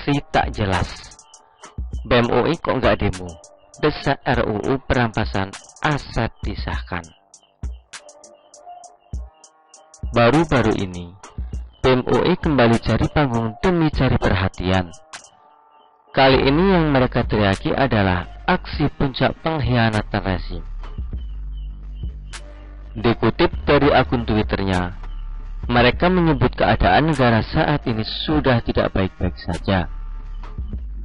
aksi tak jelas. BEM UI kok nggak demo? Desak RUU perampasan aset disahkan. Baru-baru ini, BEM UI kembali cari panggung demi cari perhatian. Kali ini yang mereka teriaki adalah aksi puncak pengkhianatan rezim. Dikutip dari akun Twitternya, mereka menyebut keadaan negara saat ini sudah tidak baik-baik saja.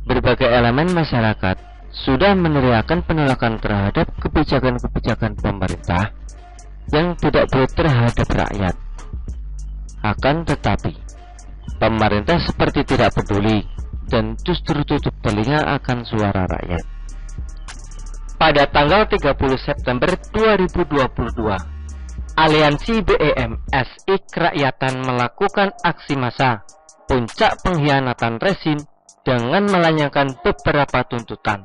Berbagai elemen masyarakat sudah meneriakan penolakan terhadap kebijakan-kebijakan pemerintah yang tidak baik terhadap rakyat. Akan tetapi, pemerintah seperti tidak peduli dan justru tutup telinga akan suara rakyat. Pada tanggal 30 September 2022, Aliansi BEM SI Kerakyatan melakukan aksi massa puncak pengkhianatan rezim dengan melayangkan beberapa tuntutan.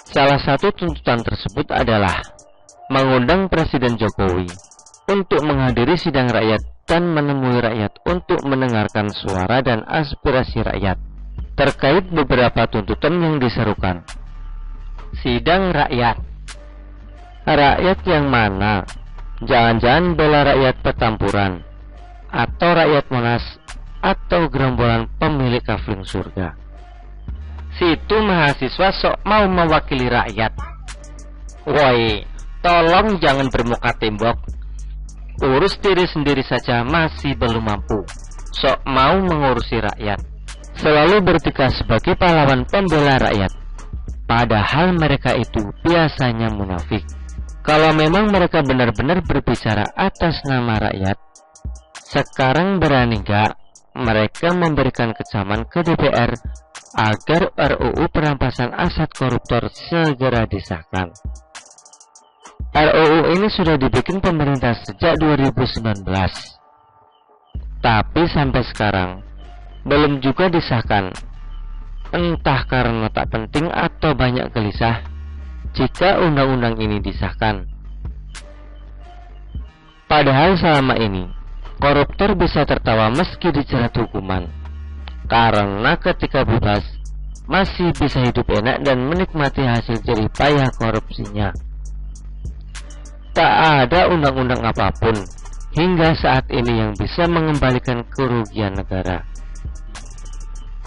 Salah satu tuntutan tersebut adalah mengundang Presiden Jokowi untuk menghadiri sidang rakyat dan menemui rakyat untuk mendengarkan suara dan aspirasi rakyat terkait beberapa tuntutan yang diserukan. Sidang rakyat. Rakyat yang mana? Jangan-jangan bela rakyat Petampuran, atau rakyat Monas, atau gerombolan pemilik kafling surga. Situ mahasiswa sok mau mewakili rakyat. Woi, tolong jangan bermuka tembok. Urus diri sendiri saja masih belum mampu, sok mau mengurusi rakyat. Selalu bertikai sebagai pahlawan pembela rakyat, padahal mereka itu biasanya munafik. Kalau memang mereka benar-benar berbicara atas nama rakyat, sekarang berani gak mereka memberikan kecaman ke DPR agar RUU perampasan aset koruptor segera disahkan? RUU ini sudah dibikin pemerintah sejak 2019, tapi sampai sekarang belum juga disahkan, entah karena tak penting atau banyak gelisah jika undang-undang ini disahkan. Padahal selama ini koruptor bisa tertawa meski dijerat hukuman, karena ketika bebas masih bisa hidup enak dan menikmati hasil jerih payah korupsinya. Tak ada undang-undang apapun hingga saat ini yang bisa mengembalikan kerugian negara.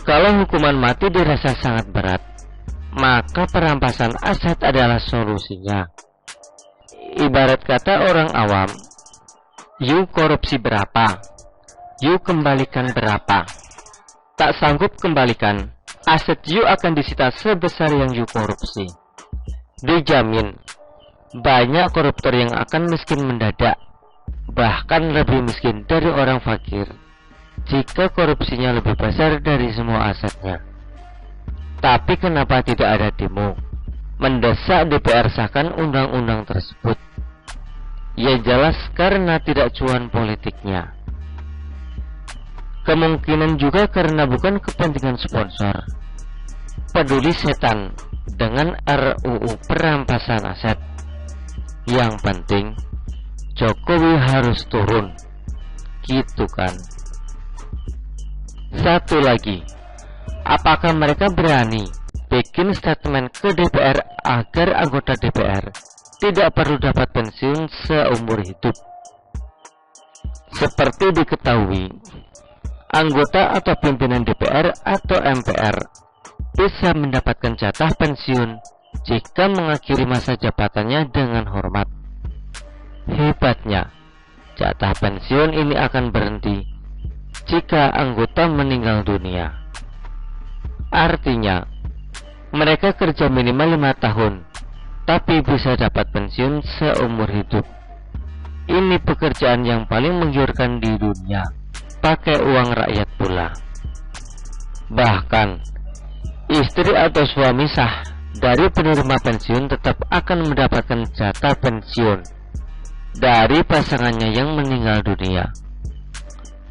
Kalau hukuman mati dirasa sangat berat, maka perampasan aset adalah solusinya. Ibarat kata orang awam, you korupsi berapa? You kembalikan berapa? Tak sanggup kembalikan, aset you akan disita sebesar yang you korupsi. Dijamin, banyak koruptor yang akan miskin mendadak, bahkan lebih miskin dari orang fakir jika korupsinya lebih besar dari semua asetnya. Tapi kenapa tidak ada demo mendesak DPR sahkan undang-undang tersebut? Ya jelas karena tidak cuan politiknya. Kemungkinan juga karena bukan kepentingan sponsor. Peduli setan dengan RUU perampasan aset. Yang penting Jokowi harus turun, gitu kan. Satu lagi, apakah mereka berani bikin statement ke DPR agar anggota DPR tidak perlu dapat pensiun seumur hidup? Seperti diketahui, anggota atau pimpinan DPR atau MPR bisa mendapatkan jatah pensiun jika mengakhiri masa jabatannya dengan hormat. Hebatnya, jatah pensiun ini akan berhenti jika anggota meninggal dunia. Artinya, mereka kerja minimal 5 tahun, tapi bisa dapat pensiun seumur hidup. Ini pekerjaan yang paling menggiurkan di dunia, pakai uang rakyat pula. Bahkan, istri atau suami sah dari penerima pensiun tetap akan mendapatkan jatah pensiun dari pasangannya yang meninggal dunia,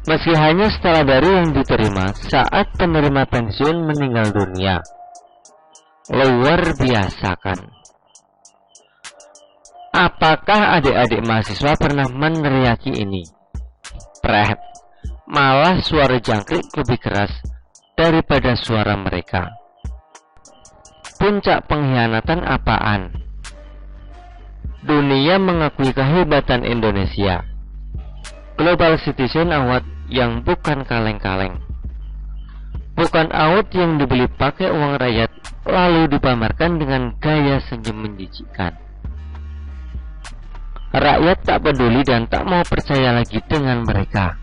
meski hanya setengah dari yang diterima saat penerima pensiun meninggal dunia. Luar biasa kan? Apakah adik-adik mahasiswa pernah meneriaki ini? Malah suara jangkrik lebih keras daripada suara mereka. Puncak pengkhianatan apaan? Dunia mengakui kehebatan Indonesia. Global Citizen Award yang bukan kaleng-kaleng. Bukan award yang dibeli pakai uang rakyat lalu dipamerkan dengan gaya senyum menjijikkan. Rakyat tak peduli dan tak mau percaya lagi dengan mereka.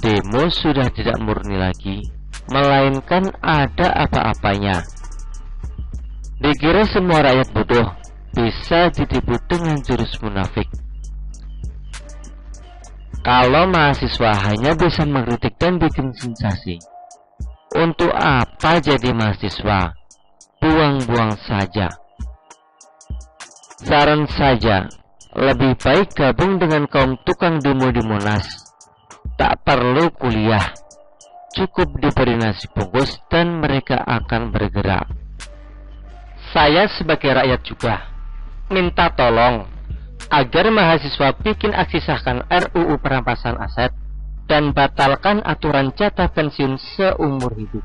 Demo sudah tidak murni lagi, melainkan ada apa-apanya. Dikira semua rakyat bodoh, bisa ditipu dengan jurus munafik. Kalau mahasiswa hanya bisa mengkritik dan bikin sensasi, untuk apa jadi mahasiswa? Buang-buang saja. Saran saja, lebih baik gabung dengan kaum tukang demo di Monas. Tak perlu kuliah, cukup diberi nasi bungkus dan mereka akan bergerak. Saya sebagai rakyat juga minta tolong agar mahasiswa bikin aksi sahkan RUU perampasan aset dan batalkan aturan jatah pensiun seumur hidup.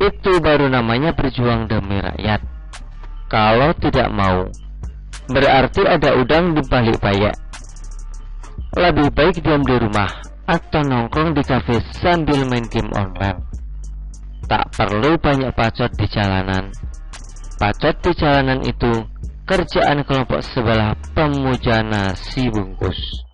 Itu baru namanya berjuang demi rakyat. Kalau tidak mau, berarti ada udang di balik bayek. Lebih baik diam di rumah atau nongkrong di kafe sambil main game online. Tak perlu banyak bacot di jalanan. Bacot di jalanan itu kerjaan kelompok sebelah pemuja nasi bungkus.